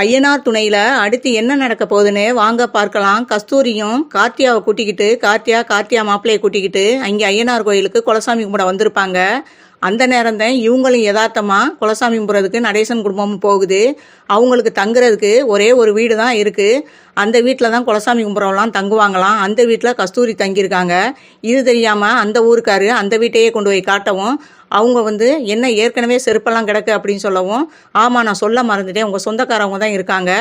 ஐயனார் துணையில அடுத்து என்ன நடக்க போகுதுன்னு வாங்க பார்க்கலாம். கஸ்தூரியும் கார்த்தியாவை கூட்டிக்கிட்டு கார்த்தியா மாப்பிள்ளையை கூட்டிக்கிட்டு அங்கே ஐயனார் கோயிலுக்கு குலசாமி கும்பிட வந்திருப்பாங்க. அந்த நேரம் தான் இவங்களும் யதார்த்தமா குலசாமி கும்பிட்றதுக்கு நடேசன் குடும்பமும் போகுது. அவங்களுக்கு தங்குறதுக்கு ஒரே ஒரு வீடு தான் இருக்கு. அந்த வீட்டில் தான் குலசாமி கும்பிட்றவங்களாம் தங்குவாங்களாம். அந்த வீட்டில் கஸ்தூரி தங்கியிருக்காங்க. இது தெரியாம அந்த ஊருக்காரு அந்த வீட்டையே கொண்டு போய் காட்டவும் அவங்க என்ன ஏற்கனவே செருப்பெல்லாம் கிடக்கு அப்படின்னு சொல்லவும், ஆமாம் நான் சொல்ல மறந்துட்டேன், உங்கள் சொந்தக்காரவங்க தான் இருக்காங்க,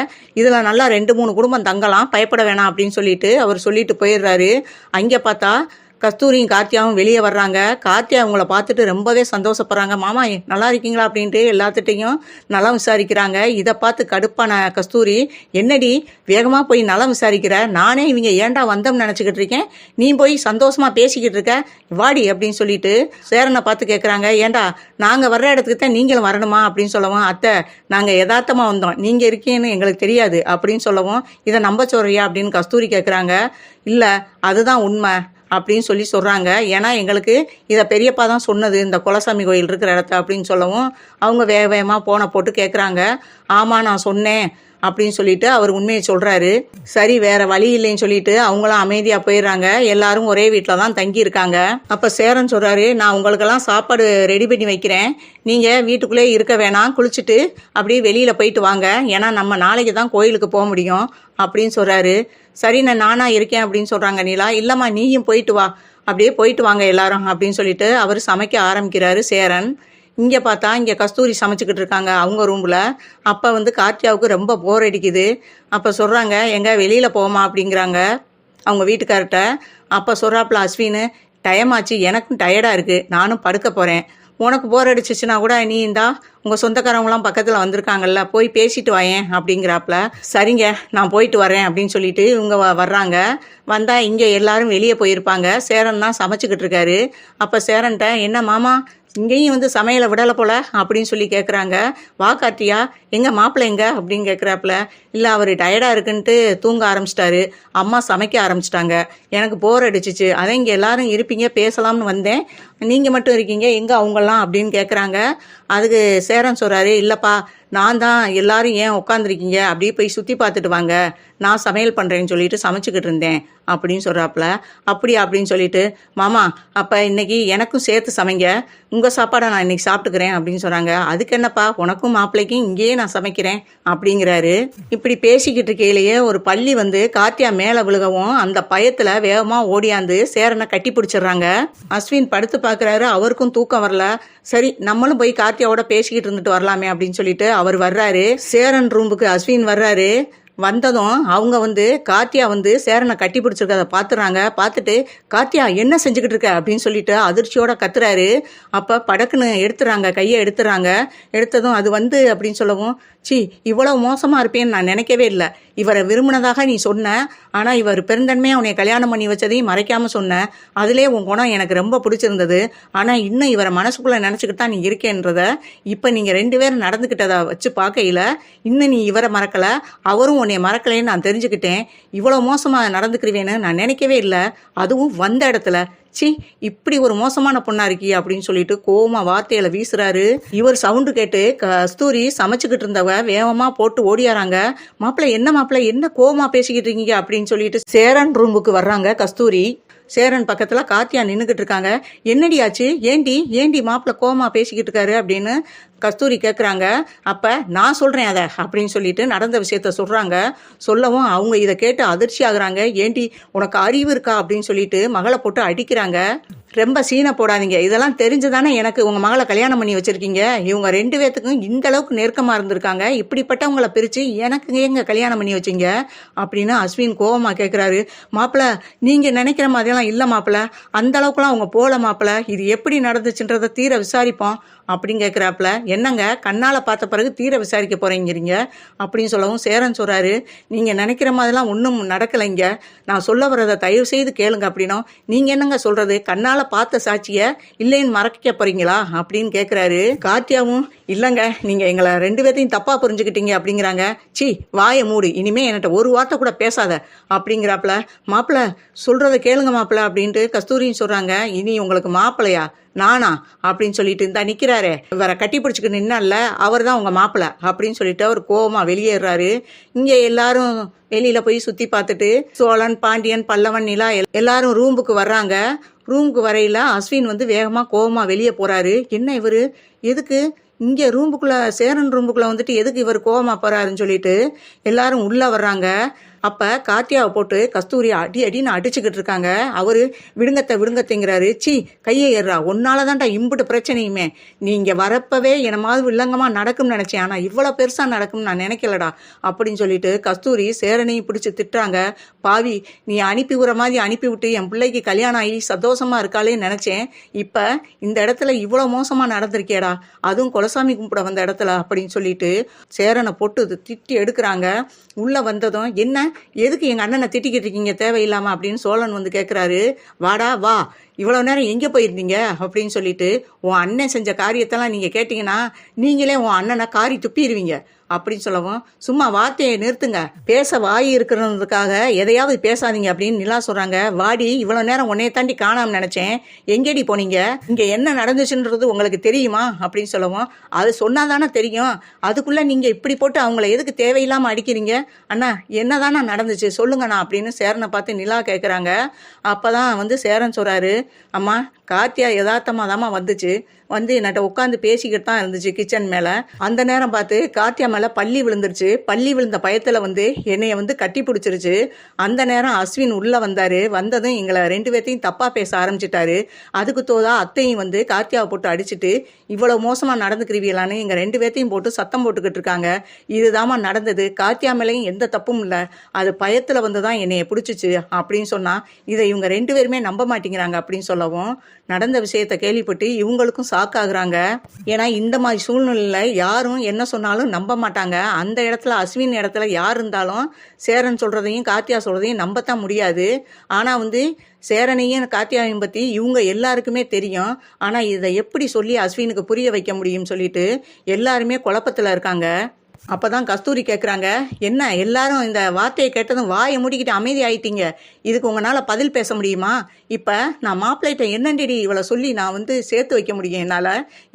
இதில் நல்லா 2-3 குடும்பம் தங்கலாம், பயப்பட வேணாம் அப்படின்னு சொல்லிட்டு அவர் சொல்லிட்டு போயிடுறாரு. அங்கே பார்த்தா கஸ்தூரியும் கார்த்தியாவும் வெளியே வர்றாங்க. கார்த்தியா அவங்கள பார்த்துட்டு ரொம்பவே சந்தோஷப்படுறாங்க. மாமா நல்லா இருக்கீங்களா அப்படின்ட்டு எல்லாத்துட்டையும் நலம் விசாரிக்கிறாங்க. இதை பார்த்து கடுப்பான கஸ்தூரி, என்னடி வேகமாக போய் நலம் விசாரிக்கிற, நானே இவங்க ஏன்டா வந்தோம்னு நினச்சிக்கிட்டு இருக்கேன், நீ போய் சந்தோஷமாக பேசிக்கிட்டு இருக்க, வாடி அப்படின்னு சொல்லிட்டு சேரனை பார்த்து கேட்குறாங்க. ஏண்டா நாங்கள் வர்ற இடத்துக்கு தான் நீங்களும் வரணுமா அப்படின்னு சொல்லவும், அத்தை நாங்கள் யதார்த்தமாக வந்தோம், நீங்கள் இருக்கீங்கன்னு எங்களுக்கு தெரியாது அப்படின்னு சொல்லவும், இதை நம்ப சொல்றியா அப்படின்னு கஸ்தூரி கேட்குறாங்க. இல்லை அதுதான் உண்மை அப்படின்னு சொல்கிறாங்க. ஏன்னா எங்களுக்கு இதை பெரியப்பா தான் சொன்னது, இந்த குலசாமி கோயில் இருக்கிற இடத்த அப்படின்னு சொல்லவும் அவங்க வேகமாக போனை போட்டு கேட்குறாங்க. ஆமாம் நான் சொன்னேன் அப்படின்னு சொல்லிட்டு அவர் உண்மையை சொல்கிறாரு. சரி வேற வழி இல்லைன்னு சொல்லிட்டு அவங்களும் அமைதியாக போயிடுறாங்க. எல்லாரும் ஒரே வீட்டில் தான் தங்கியிருக்காங்க. அப்போ சேரன் சொல்கிறாரு, நான் உங்களுக்கெல்லாம் சாப்பாடு ரெடி பண்ணி வைக்கிறேன், நீங்கள் வீட்டுக்குள்ளே இருக்க வேணாம், குளிச்சுட்டு அப்படியே வெளியில் போயிட்டு வாங்க, ஏன்னா நம்ம நாளைக்கு தான் கோயிலுக்கு போக முடியும் அப்படின்னு சொல்கிறாரு. சரி நானா இருக்கேன் அப்படின்னு சொல்கிறாங்க நீலா. இல்லைம்மா நீயும் போயிட்டு வா, அப்படியே போயிட்டு வாங்க எல்லாரும் அப்படின்னு சொல்லிட்டு அவர் சமைக்க ஆரம்பிக்கிறாரு சேரன். இங்கே பார்த்தா இங்கே கஸ்தூரி சமைச்சிக்கிட்டு இருக்காங்க அவங்க ரூமில். அப்போ கார்த்தியாவுக்கு ரொம்ப போர் அடிக்குது. அப்போ சொல்கிறாங்க, எங்கே வெளியில் போமா அப்படிங்கிறாங்க அவங்க வீட்டுக்கார்ட்ட. அப்போ சொல்கிறாப்புல அஸ்வின், டைம் ஆச்சு, எனக்கும் டயர்டாக இருக்குது, நானும் படுக்க போகிறேன், உனக்கு போர் அடிச்சிச்சுன்னா கூட நீ இந்தா உங்கள் சொந்தக்காரவங்களாம் பக்கத்தில் வந்திருக்காங்கல்ல, போய் பேசிட்டு வாயேன் அப்படிங்கிறாப்புல. சரிங்க நான் போயிட்டு வரேன் அப்படின்னு சொல்லிட்டு இவங்க வர்றாங்க. வந்தால் இங்கே எல்லாரும் வெளியே போயிருப்பாங்க. சேரன் தான் சமைச்சிக்கிட்டு இருக்காரு. அப்போ சேரன்ட்ட, என்ன மாமா இங்கேயும் சமையலை விடலை போல அப்படின்னு சொல்லி கேட்குறாங்க. வா கார்த்தியா, எங்கள் மாப்பிள்ளை எங்க அப்படின்னு கேட்குறாப்புல. இல்லை அவர் டயர்டாக இருக்குன்ட்டு தூங்க ஆரம்பிச்சிட்டாரு, அம்மா சமைக்க ஆரம்பிச்சிட்டாங்க, எனக்கு போர் அடிச்சிச்சு, அதான் இங்கே எல்லாரும் இருப்பீங்க பேசலாம்னு வந்தேன், நீங்கள் மட்டும் இருக்கீங்க, எங்கே அவங்கெல்லாம் அப்படின்னு கேட்குறாங்க. அதுக்கு சேரன் சொல்கிறாரு, இல்லைப்பா நான் தான், எல்லாரும் ஏன் உட்காந்துருக்கீங்க, அப்படியே போய் சுற்றி பார்த்துட்டு வாங்க, நான் சமையல் பண்ணுறேன்னு சொல்லிட்டு சமைச்சிக்கிட்டு இருந்தேன் அப்படின்னு சொல்கிறாப்புல. அப்படியா அப்படின்னு சொல்லிட்டு, மாமா அப்போ இன்னைக்கு எனக்கும் சேர்த்து சமைங்க, உங்கள் சாப்பாடை நான் இன்னைக்கு சாப்பிட்டுக்கிறேன் அப்படின்னு சொல்கிறாங்க. அதுக்கு என்னப்பா, உனக்கும் மாப்பிள்ளைக்கும் இங்கேயே நான் சமைக்கிறேன் அப்படிங்கிறாரு. இப்படி பேசிக்கிட்டு இருக்கையிலேயே ஒரு பள்ளி கார்த்தியா மேலே விழுகவும் அந்த பயத்தில் வேகமாக ஓடியாந்து சேரனை கட்டி பிடிச்சிடுறாங்க. அஸ்வின் படுத்து பார்க்குறாரு, அவருக்கும் தூக்கம் வரல. சரி நம்மளும் போய் கார்த்தியாவோட பேசிக்கிட்டு இருந்துட்டு வரலாமே அப்படின்னு சொல்லிட்டு அவர் வர்றாரு. சேரன் ரூமுக்கு அஸ்வின் வர்றாரு. வந்ததும் அவங்க கார்த்தியா சேரனை கட்டி பிடிச்சிருக்கதை பார்த்துறாங்க. பார்த்துட்டு, கார்த்தியா என்ன செஞ்சுக்கிட்டு இருக்க அப்படின்னு சொல்லிட்டு அதிர்ச்சியோட கத்துறாரு. அப்போ படக்குன்னு எடுத்துறாங்க, கையை எடுத்துறாங்க. எடுத்ததும் அது அப்படின்னு சொல்லவும், சி இவ்வளவு மோசமாக இருப்பேன்னு நான் நினைக்கவே இல்லை, இவரை விரும்பினதாக நீ சொன்ன, ஆனால் இவர் பெருந்தன்மையாக உன்னை கல்யாணம் பண்ணி வச்சதையும் மறைக்காமல் சொன்ன, அதிலே உன் குணம் எனக்கு ரொம்ப பிடிச்சிருந்தது, ஆனால் இன்னும் இவரை மனசுக்குள்ளே நினச்சிக்கிட்டு தான் நீ இருக்கேன்றத இப்போ நீங்கள் 2 பேரும் நடந்துக்கிட்டதை வச்சு பார்க்கையில் இன்னும் நீ இவரை மறக்கலை, அவரும் உன்னை மறக்கலைன்னு நான் தெரிஞ்சுக்கிட்டேன், இவ்வளோ மோசமாக நடந்துக்கிறவேன்னு நான் நினைக்கவே இல்லை, அதுவும் வந்த இடத்துல, சி இப்படி ஒரு மோசமான பொண்ணா இருக்கி அப்படின்னு சொல்லிட்டு கோவமா வார்த்தையில வீசுறாரு. இவர் சவுண்டு கேட்டு கஸ்தூரி சமைச்சுக்கிட்டு இருந்தவ வேகமா போட்டு ஓடியாராங்க. மாப்பிள்ளை என்ன மாப்பிள்ளை என்ன கோவமா பேசிக்கிட்டு இருக்கீங்க அப்படின்னு சொல்லிட்டு சேரன் ரூமுக்கு வர்றாங்க கஸ்தூரி. சேரன் பக்கத்துல கார்த்தியா நின்றுக்கிட்டு இருக்காங்க. என்னடியாச்சு, ஏண்டி மாப்பிள்ளை கோவமா பேசிக்கிட்டு இருக்காரு அப்படின்னு கஸ்தூரி கேட்குறாங்க. அப்போ நான் சொல்கிறேன் அதை அப்படின்னு சொல்லிட்டு நடந்த விஷயத்த சொல்கிறாங்க. சொல்லவும் அவங்க இதை கேட்டு அதிர்ச்சி ஆகுறாங்க. ஏண்டி உனக்கு அறிவு இருக்கா அப்படின்னு சொல்லிட்டு மகளை போட்டு அடிக்கிறாங்க. ரொம்ப சீனை போடாதீங்க, இதெல்லாம் தெரிஞ்சுதானே எனக்கு உங்கள் மகளை கல்யாணம் பண்ணி வச்சுருக்கீங்க, இவங்க 2 பேர்த்துக்கும் இந்த அளவுக்கு நெருக்கமாக இருந்திருக்காங்க, இப்படிப்பட்டவங்களை பிரித்து எனக்கு எங்க கல்யாணம் பண்ணி வச்சிங்க அப்படின்னு அஸ்வின் கோவமாக கேட்குறாரு. மாப்பிள்ளை நீங்கள் நினைக்கிற மாதிரியெல்லாம் இல்லை மாப்பிள்ளை, அந்த அளவுக்குலாம் அவங்க போகல மாப்பிள்ளை, இது எப்படி நடந்துச்சுன்றதை தீர விசாரிப்போம் அப்படின்னு கேட்குறாப்புல. என்னங்க கண்ணால் பார்த்த பிறகு தீர விசாரிக்க போகிறீங்கிறீங்க அப்படின்னு சொல்லவும் சேரன் சொல்கிறாரு, நீங்கள் நினைக்கிற மாதிரிலாம் ஒன்றும் நடக்கலைங்க, நான் சொல்ல வர்றதை தயவு செய்து கேளுங்க அப்படின்னா, நீங்கள் என்னங்க சொல்கிறது, கண்ணால் பார்த்த சாட்சியை இல்லைன்னு மறைக்க போகிறீங்களா அப்படின்னு கேட்குறாரு. கார்த்தியாவும் இல்லைங்க, நீங்கள் எங்களை 2 பேர்த்தையும் தப்பாக புரிஞ்சுக்கிட்டீங்க அப்படிங்கிறாங்க. சி வாயை மூடு, இனிமே என்கிட்ட ஒரு வார்த்தை கூட பேசாத அப்படிங்கிறாப்புல. மாப்பிள்ள சொல்கிறத கேளுங்க மாப்பிள்ள அப்படின்ட்டு கஸ்தூரியும் சொல்கிறாங்க. இனி உங்களுக்கு மாப்பிள்ளையா நானா அப்படின்னு சொல்லிட்டு இருந்தா நிற்கிறாரே இவரை கட்டி பிடிச்சிக்கிட்டு நின்னால அவர் தான் உங்கள் மாப்பிள்ளை அப்படின்னு சொல்லிட்டு அவர் கோவமாக வெளியேறாரு. இங்கே எல்லாரும் வெளியில போய் சுற்றி பார்த்துட்டு சோழன், பாண்டியன், பல்லவன், நிலா எல்லாரும் ரூமுக்கு வர்றாங்க. ரூமுக்கு வரையில அஸ்வின் வந்து வேகமாக கோவமாக வெளியே போகிறாரு. என்ன இவர் எதுக்கு இங்கே ரூமுக்குள்ளே சேரன் ரூமுக்குள்ளே வந்துட்டு எதுக்கு இவர் கோவமாக போகிறாருன்னு சொல்லிட்டு எல்லாரும் உள்ளே வர்றாங்க. அப்போ கார்த்தியாவை போட்டு கஸ்தூரி அடி அடின்னு அடிச்சுக்கிட்டு இருக்காங்க. அவர் விடுங்கத்தைங்கிறாரு. சி கையை ஏறா, ஒன்னால தான்டா இம்புட்டு பிரச்சனையுமே. நீங்கள் வரப்பவே என்னமாவது வில்லங்கமாக நடக்கும்னு நினச்சேன், ஆனால் இவ்வளோ பெருசாக நடக்கும்னு நான் நினைக்கலடா அப்படின்னு சொல்லிட்டு கஸ்தூரி சேரனையும் பிடிச்சி திட்டுறாங்க. பாவி, நீ அனுப்பி விடுற மாதிரி அனுப்பிவிட்டு என் பிள்ளைக்கு கல்யாணம் ஆகி சந்தோஷமாக இருக்காளேன்னு நினச்சேன். இப்போ இந்த இடத்துல இவ்வளோ மோசமாக நடந்திருக்கேடா, அதுவும் குலசாமி கும்பிட வந்த இடத்துல அப்படின்னு சொல்லிட்டு சேரனை போட்டு திட்டி எடுக்கிறாங்க. உள்ளே வந்ததும் என்ன எதுக்கு எங்கள் அண்ணனை திட்டிக்கிட்டு இருக்கீங்க தேவையில்லாமல் அப்படின்னு சோழன் வந்து கேட்குறாரு. வாடா வா, இவ்வளோ நேரம் எங்கே போயிருந்தீங்க அப்படின்னு சொல்லிட்டு உன் அண்ணன் செஞ்ச காரியத்தெல்லாம் நீங்கள் கேட்டிங்கன்னா நீங்களே உன் அண்ணனை காரி துப்பிடுவீங்க அப்படின்னு சொல்லவும், சும்மா வார்த்தையை நிறுத்துங்க, பேச வாய் இருக்கிறதுக்காக எதையாவது பேசாதீங்க அப்படின்னு நிலா சொல்கிறாங்க. வாடி, இவ்வளோ நேரம் உன்னைய தாண்டி காணாமல் நினச்சேன், எங்கேடி போனீங்க, இங்கே என்ன நடந்துச்சுன்றது உங்களுக்கு தெரியுமா அப்படின்னு சொல்லவும், அது சொன்னால் தானே தெரியும், அதுக்குள்ளே நீங்கள் இப்படி போட்டு அவங்கள எதுக்கு தேவையில்லாமல் அடிக்கிறீங்க, அண்ணா என்ன தானே நடந்துச்சு சொல்லுங்கண்ணா அப்படின்னு சேரனை பார்த்து நிலா கேட்குறாங்க. அப்போ தான் வந்து சேரன் சொல்கிறாரு, அம்மா கார்த்தியா யதார்த்தமாக தாம்மா வந்துச்சு, வந்து என்கிட்ட உட்காந்து பேசிக்கிட்டு தான் இருந்துச்சு கிச்சன் மேலே. அந்த நேரம் பார்த்து கார்த்தியா மேலே பள்ளி விழுந்துருச்சு. பள்ளி விழுந்த பயத்தில் வந்து என்னைய வந்து கட்டி பிடிச்சிருச்சு. அந்த நேரம் அஸ்வின் உள்ளே வந்தார். வந்ததும் எங்களை 2 பேர்த்தையும் தப்பாக பேச ஆரம்பிச்சிட்டாரு. அதுக்கு தோதா அத்தையும் வந்து கார்த்தியாவை போட்டு அடிச்சுட்டு இவ்வளோ மோசமாக நடந்துக்கிறீங்களான்னு எங்கள் 2 பேர்த்தையும் போட்டு சத்தம் போட்டுக்கிட்டு இருக்காங்க. இதுதாம்மா நடந்தது, கார்த்தியா மேலேயும் எந்த தப்பும் இல்லை, அது பயத்தில் வந்து தான் என்னைய பிடிச்சிச்சு அப்படின்னு சொன்னால் இதை இவங்க 2 பேருமே நம்ப மாட்டேங்கிறாங்க அப்படின்னு சொல்லவும், நடந்த விஷயத்தை கேள்விப்பட்டு இவங்களுக்கும் ஷாக்காகிறாங்க. ஏன்னா இந்த மாதிரி சூழ்நிலையில் யாரும் என்ன சொன்னாலும் நம்ப மாட்டாங்க. அந்த இடத்துல அஸ்வின் இடத்துல யார் இருந்தாலும் சேரன் சொல்கிறதையும் கார்த்தியா சொல்கிறதையும் நம்பத்தான் முடியாது. ஆனால் வந்து சேரனையும் கார்த்தியாவையும் பற்றி இவங்க எல்லாருக்குமே தெரியும். ஆனால் இதை எப்படி சொல்லி அஸ்வினுக்கு புரிய வைக்க முடியும்னு சொல்லிட்டு எல்லாருமே குழப்பத்தில் இருக்காங்க. அப்போ தான் கஸ்தூரி கேட்குறாங்க, என்ன எல்லாரும் இந்த வார்த்தையை கேட்டதும் வாயை மூடிக்கிட்டு அமைதி ஆயிட்டீங்க, இதுக்கு உங்களால் பதில் பேச முடியுமா? இப்போ நான் மாப்பிள்ளைகிட்ட என்னண்டடி இவளை சொல்லி நான் வந்து சேர்த்து வைக்க முடியும், என்னால்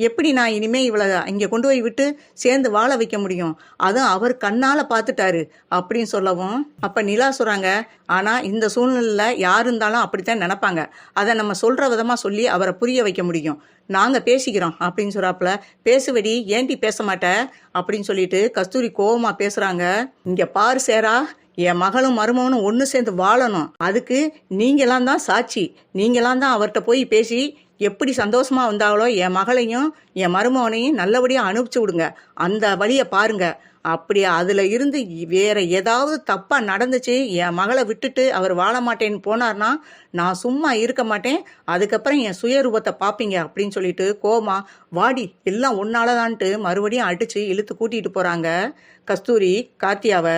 எப்படி நான் இனிமேல் இவளை இங்கே கொண்டு போய் விட்டு சேர்ந்து வாழ வைக்க முடியும், அதுவும் அவர் கண்ணால் பார்த்துட்டாரு அப்படின்னு சொல்லவும், அப்போ நிலா சொல்கிறாங்க, ஆனால் இந்த சூழ்நிலையில் யார் இருந்தாலும் அப்படித்தான் நினைப்பாங்க, அதை நம்ம சொல்கிற விதமாக சொல்லி அவரை புரிய வைக்க முடியும், நாங்கள் பேசிக்கிறோம் அப்படின்னு சொல்கிறாப்புல. பேசுவடி, ஏன்டி பேச மாட்ட அப்படின்னு சொல்லிட்டு கஸ்தூரி கோவமாக பேசுகிறாங்க. இங்கே பாரு சேரா, என் மகளும் மருமகனும் ஒன்று சேர்ந்து வாழணும், அதுக்கு நீங்களாம் தான் சாட்சி, நீங்களாம் தான் அவர்கிட்ட போய் பேசி எப்படி சந்தோஷமாக வந்தாங்களோ என் மகளையும் என் மருமகனையும் நல்லபடியாக அனுப்பிச்சி விடுங்க, அந்த வழியை பாருங்க. அப்படி அதில் இருந்து வேற ஏதாவது தப்பாக நடந்துச்சு, என் மகளை விட்டுட்டு அவர் வாழ மாட்டேன்னு போனார்னா நான் சும்மா இருக்க மாட்டேன், அதுக்கப்புறம் என் சுயரூபத்தை பார்ப்பீங்க அப்படின்னு சொல்லிட்டு கோமா வாடி எல்லாம் ஒன்னாலதான்ட்டு மறுபடியும் அடித்து இழுத்து கூட்டிகிட்டு போகிறாங்க கஸ்தூரி கார்த்தியாவை.